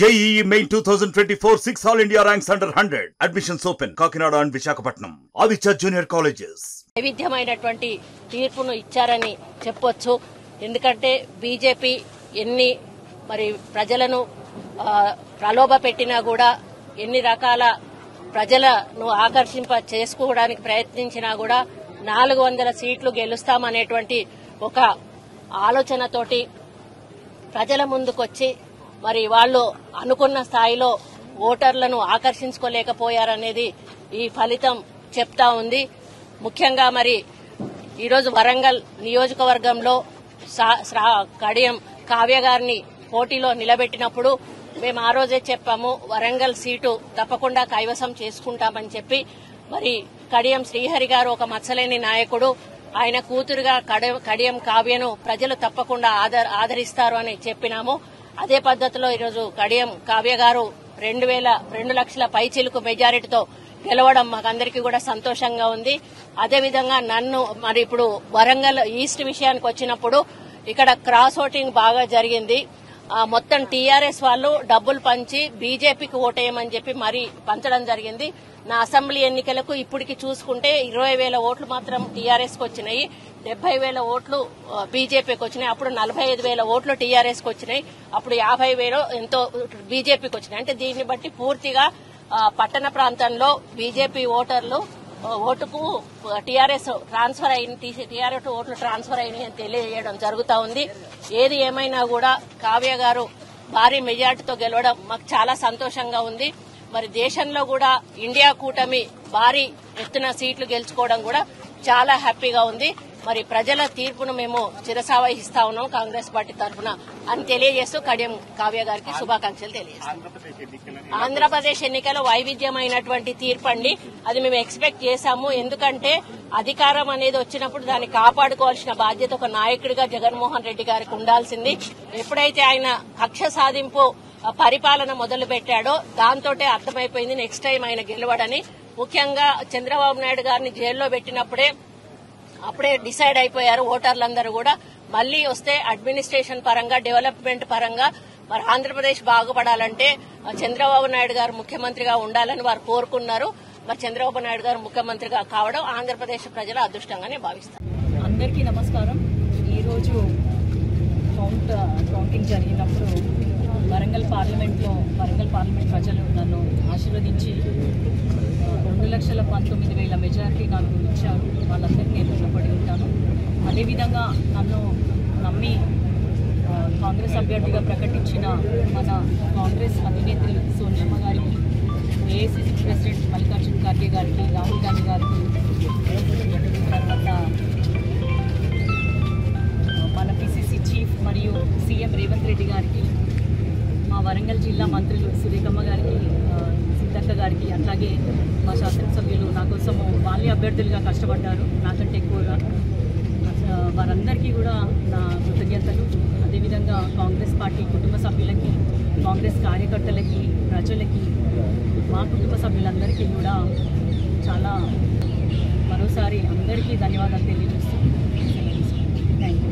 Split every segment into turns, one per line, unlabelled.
JEE Main 2024 6 All India ranks under 100. Admissions open. Kakinada and Visakhapatnam. Aditya Junior Colleges.
వైవిధ్యమైనటువంటి తీర్పును ఇచ్చారని చెప్పొచ్చు. ఎందుకంటే BJP ఎన్ని మరి ప్రజలను ప్రలోభ పెట్టినా కూడా ఎన్ని రకాల ప్రజలను ఆకర్షింప చేసుకోవడానికి ప్రయత్నించినా కూడా 400 సీట్లు గెలుస్తామనేటువంటి ఒక ఆలోచనతోటి ప్రజల ముందుకొచ్చి మరి వాళ్ళు అనుకున్న స్థాయిలో ఓటర్లను ఆకర్షించుకోలేకపోయారనేది ఈ ఫలితం చెప్తా ఉంది. ముఖ్యంగా మరి ఈరోజు వరంగల్ నియోజకవర్గంలో కడియం కావ్య గారిని పోటీలో నిలబెట్టినప్పుడు మేము ఆ రోజే చెప్పాము, వరంగల్ సీటు తప్పకుండా కైవసం చేసుకుంటామని చెప్పి. మరి కడియం శ్రీహరి గారు ఒక మచ్చలేని నాయకుడు, ఆయన కూతురుగా కడియం కావ్యను ప్రజలు తప్పకుండా ఆదరిస్తారు అని చెప్పినాము. అదే పద్ధతిలో ఈరోజు కడియం కావ్య గారు 2 లక్షల పైచిలుకు మెజారిటీతో గెలవడం మాకందరికీ కూడా సంతోషంగా ఉంది. అదేవిధంగా నన్ను మరి ఇప్పుడు వరంగల్ ఈస్ట్ విషయానికి వచ్చినప్పుడు ఇక్కడ క్రాస్ ఓటింగ్ బాగా జరిగింది. మొత్తం టీఆర్ఎస్ వాళ్ళు డబ్బులు పంచి బీజేపీకి ఓటేయమని చెప్పి మరీ పంచడం జరిగింది. నా అసెంబ్లీ ఎన్నికలకు ఇప్పటికి చూసుకుంటే 20,000 ఓట్లు మాత్రం టీఆర్ఎస్ కు వచ్చినాయి, 70,000 ఓట్లు బీజేపీకి వచ్చినాయి. అప్పుడు 45,000 ఓట్లు టీఆర్ఎస్ కు వచ్చినాయి, అప్పుడు 50,000 ఎంతో బీజేపీకి వచ్చినాయి. అంటే దీన్ని బట్టి పూర్తిగా పట్టణ ప్రాంతంలో బీజేపీ ఓటర్లు ఓటుకు టీఆర్ఎస్ ట్రాన్స్ఫర్ అయింది, టీఆర్ఎస్ ఓట్లు ట్రాన్స్ఫర్ అయినాయి అని తెలియజేయడం జరుగుతా ఉంది. ఏది ఏమైనా కూడా కావ్య గారు భారీ మెజార్టీతో గెలవడం మాకు చాలా సంతోషంగా ఉంది. మరి దేశంలో కూడా ఇండియా కూటమి భారీ ఎత్తున సీట్లు గెలుచుకోవడం కూడా చాలా హ్యాపీగా ఉంది. మరి ప్రజల తీర్పును మేము చిరసావహిస్తా ఉన్నాం కాంగ్రెస్ పార్టీ తరఫున అని తెలియజేస్తూ కడియం కావ్య గారికి శుభాకాంక్షలు తెలియజేస్తాం. ఆంధ్రప్రదేశ్ ఎన్నికల వైవిధ్యమైనటువంటి తీర్పు అండి, అది మేము ఎక్స్పెక్ట్ చేశాము. ఎందుకంటే అధికారం అనేది వచ్చినప్పుడు దాన్ని కాపాడుకోవాల్సిన బాధ్యత ఒక నాయకుడిగా జగన్మోహన్ రెడ్డి గారికి ఉండాల్సింది. ఎప్పుడైతే ఆయన కక్ష సాధింపు పరిపాలన మొదలు పెట్టాడో దాంతోటే అర్థమైపోయింది నెక్స్ట్ టైం ఆయన గెలవడని. ముఖ్యంగా చంద్రబాబు నాయుడు గారిని జైల్లో పెట్టినప్పుడే అప్పుడే డిసైడ్ అయిపోయారు ఓటర్లందరూ కూడా, మళ్లీ వస్తే అడ్మినిస్ట్రేషన్ పరంగా డెవలప్మెంట్ పరంగా మరి ఆంధ్రప్రదేశ్ బాగుపడాలంటే చంద్రబాబు నాయుడు గారు ముఖ్యమంత్రిగా ఉండాలని వారు కోరుకున్నారు. మరి చంద్రబాబు నాయుడు గారు ముఖ్యమంత్రిగా కావడం ఆంధ్రప్రదేశ్ ప్రజల అదృష్టంగానే భావిస్తారు.
అందరికీ నమస్కారం. ఈరోజు కౌంటింగ్ జరిగినప్పుడు వరంగల్ పార్లమెంట్ ప్రజలు నన్ను ఆశీర్వదించి 2,19,000 మెజారిటీ నాకు ఇచ్చారు. వాళ్ళందరికీ నేను రుణపడి ఉంటాను. అదేవిధంగా నన్ను నమ్మి కాంగ్రెస్ అభ్యర్థిగా ప్రకటించిన మన కాంగ్రెస్ అధినేత్రి సోనియమ్మ గారికి, ఏఐసిసి ప్రెసిడెంట్ మల్లికార్జున ఖార్గే గారికి, రాహుల్ గాంధీ గారికి, తర్వాత మన పిసిసి చీఫ్ మరియు సీఎం రేవంత్ రెడ్డి గారికి, మా వరంగల్ జిల్లా మంత్రులు సురేఖమ్మ గారికి, సీతక్క గారికి, అట్లాగే మా శాసనసభ్యులు నా కోసము వాళ్ళే అభ్యర్థులుగా కష్టపడ్డారు నాకంటే ఎక్కువగా. వారందరికీ కూడా నా కృతజ్ఞతలు. అదేవిధంగా కాంగ్రెస్ పార్టీ కుటుంబ సభ్యులకి, కాంగ్రెస్ కార్యకర్తలకి, ప్రజలకి, మా కుటుంబ సభ్యులందరికీ కూడా చాలా మరోసారి అందరికీ ధన్యవాదాలు తెలియజేస్తున్నాను. Thank you.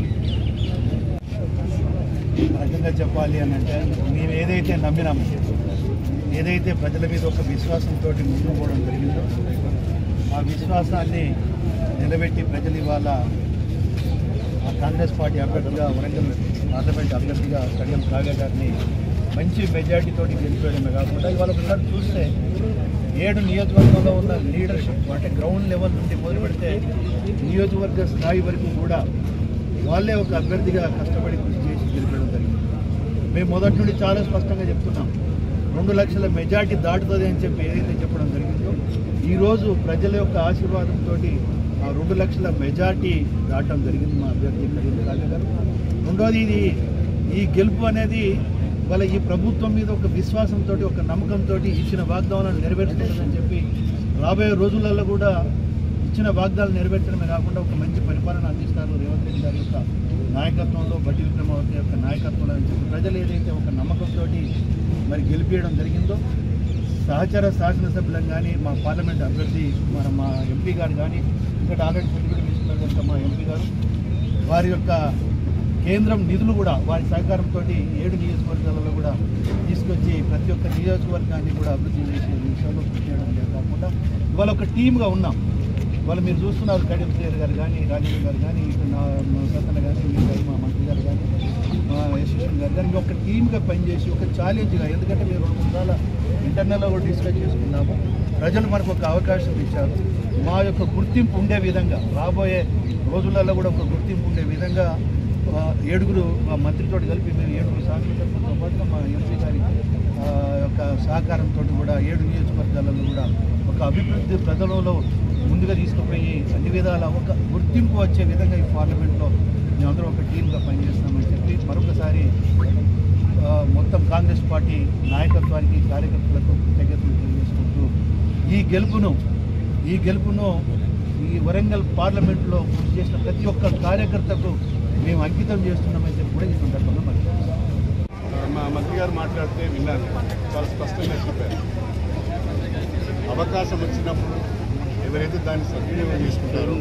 రకంగా చెప్పాలి అని అంటే మేము ఏదైతే నమ్మినామో, ఏదైతే ప్రజల మీద ఒక విశ్వాసంతో ముందుకు పోవడం జరిగిందో ఆ విశ్వాసాన్ని నిలబెట్టి ప్రజలు ఇవాళ ఆ కాంగ్రెస్ పార్టీ అభ్యర్థిగా, వరంగల్ పార్లమెంట్ అభ్యర్థిగా కడియం కావ్య గారిని మంచి మెజార్టీతో గెలిపేయడమే కాకుండా ఇవాళ ఒకసారి చూస్తే 7 నియోజకవర్గంలో ఉన్న లీడర్షిప్ అంటే గ్రౌండ్ లెవెల్ నుండి మొదలు పెడితే నియోజకవర్గ స్థాయి వరకు కూడా వాళ్ళే ఒక అభ్యర్థిగా కష్టపడి కృషి చేసి గెలిపేయడం జరిగింది. మేము మొదటి నుండి చాలా స్పష్టంగా చెప్తున్నాం, 2 లక్షల మెజార్టీ దాటుతుంది అని చెప్పి ఏదైతే చెప్పడం జరిగిందో ఈరోజు ప్రజల యొక్క ఆశీర్వాదంతో ఆ 2 లక్షల మెజార్టీ దాటడం జరిగింది మా అభ్యర్థి కడియం కావ్య గారు. రెండోది, ఈ గెలుపు అనేది వాళ్ళ ఈ ప్రభుత్వం మీద ఒక విశ్వాసంతో, ఒక నమ్మకంతో ఇచ్చిన వాగ్దానాలను నెరవేర్చుకుంటుందని చెప్పి రాబోయే రోజులలో కూడా ఇచ్చిన వాగ్దానాలు నెరవేర్చడమే కాకుండా ఒక మంచి పరిపాలన అందిస్తారు రేవంత్ రెడ్డి గారి యొక్క నాయకత్వంలో, బట్టి విక్రమార్క యొక్క నాయకత్వంలో అని చెప్పి ప్రజలు ఏదైతే ఒక నమ్మకంతో మరి గెలిపించడం జరిగిందో సహచర శాసనసభ్యులను కానీ, మా పార్లమెంట్ అభ్యర్థి మా ఎంపీ గారు కానీ, ఇక్కడ ఆల్రెడీ పెట్టుబడి తీసుకున్న మా ఎంపీ గారు వారి యొక్క కేంద్రం నిధులు కూడా వారి సహకారంతో 7 నియోజకవర్గాలలో కూడా తీసుకొచ్చి ప్రతి ఒక్క నియోజకవర్గాన్ని కూడా అభివృద్ధి చేసే విషయంలో కృషి చేయడం కాకుండా ఇవాళ ఒక టీమ్గా ఉన్నాం. ఇవాళ మీరు చూస్తున్నారు కడియం శ్రీహరి గారు కానీ, రాజేంద్ర గారు కానీ, ఇటు సత్తన కానీ, మీరు కానీ, మా మంత్రి గారు కానీ, యశస్వి గారు కానీ, ఒక టీమ్గా పనిచేసి ఒక ఛాలెంజ్గా, ఎందుకంటే మీరు 2 సంవత్సరాల ఇంటర్నల్లో కూడా డిస్కస్ చేసుకున్నాము. ప్రజలు మనకు ఒక అవకాశం ఇచ్చారు. మా యొక్క గుర్తింపు ఉండే విధంగా రాబోయే రోజులలో కూడా ఒక గుర్తింపు ఉండే విధంగా 7 మా మంత్రితో కలిపి మేము 7 శాసనసభ్యులతో పాటుగా మా ఎంపీ గారి యొక్క సహకారంతో కూడా 7 నియోజకవర్గాలలో కూడా ఒక అభివృద్ధి ప్రజలలో ముందుగా తీసుకుపోయి అన్ని విధాల ఒక గుర్తింపు వచ్చే విధంగా ఈ పార్లమెంట్లో మేమందరం ఒక టీమ్గా పనిచేస్తామని చెప్పి మరొకసారి మొత్తం కాంగ్రెస్ పార్టీ నాయకత్వానికి, కార్యకర్తలకు కృతజ్ఞతలు తెలియజేసుకుంటూ ఈ గెలుపును ఈ వరంగల్ పార్లమెంట్లో కృషి చేసిన ప్రతి ఒక్క కార్యకర్తకు మేము అంకితం చేస్తున్నామని చెప్పి కూడా ఈ సందర్భంగా
మా మంత్రి గారు మాట్లాడితే విన్నాను. చాలా స్పష్టంగా చెప్పారు. అవకాశం వచ్చినప్పుడు ఎవరైతే దాన్ని సద్వినియోగం చేసుకుంటారో,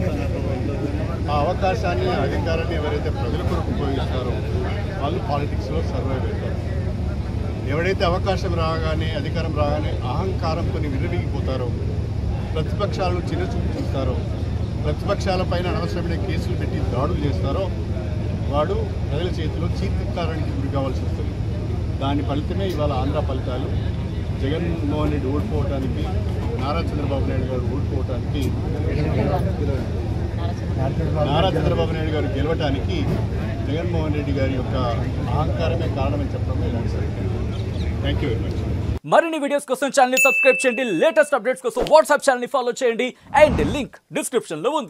ఆ అవకాశాన్ని, అధికారాన్ని ఎవరైతే ప్రజల కొరకు ఉపయోగిస్తారో వాళ్ళు పాలిటిక్స్లో సర్వైవ్ అవుతారు. ఎవరైతే అవకాశం రాగానే, అధికారం రాగానే అహంకారంతో విర్రవీగిపోతారో, ప్రతిపక్షాలను చిన్నచూపు చూస్తారో, ప్రతిపక్షాలపైన అనవసరమైన కేసులు పెట్టి దాడులు చేస్తారో వాడు ప్రజల చేతిలో చీత్కారానికి గురి కావాల్సి వస్తుంది. దాని ఫలితమే ఇవాళ ఆంధ్ర ఫలితాలు. జగన్మోహన్ రెడ్డి ఓడిపోవటానికి, నారా చంద్రబాబు నాయుడు గారు ఓడిపోవటానికి, నారా చంద్రబాబు నాయుడు గారు గెలవటానికి జగన్మోహన్ రెడ్డి గారి యొక్క అహంకారమే కారణమని చెప్పడంలో ఇలాంటి సరిగ్గా. Thank you very much.
మరిన్ని వీడియోస్ కోసం ఛానల్ ని సబ్స్క్రైబ్ చేయండి. లేటెస్ట్ అప్డేట్స్ కోసం వాట్సాప్ ఛానల్ ని ఫాలో చేయండి. అండ్ లింక్ డిస్క్రిప్షన్ లో ఉంది.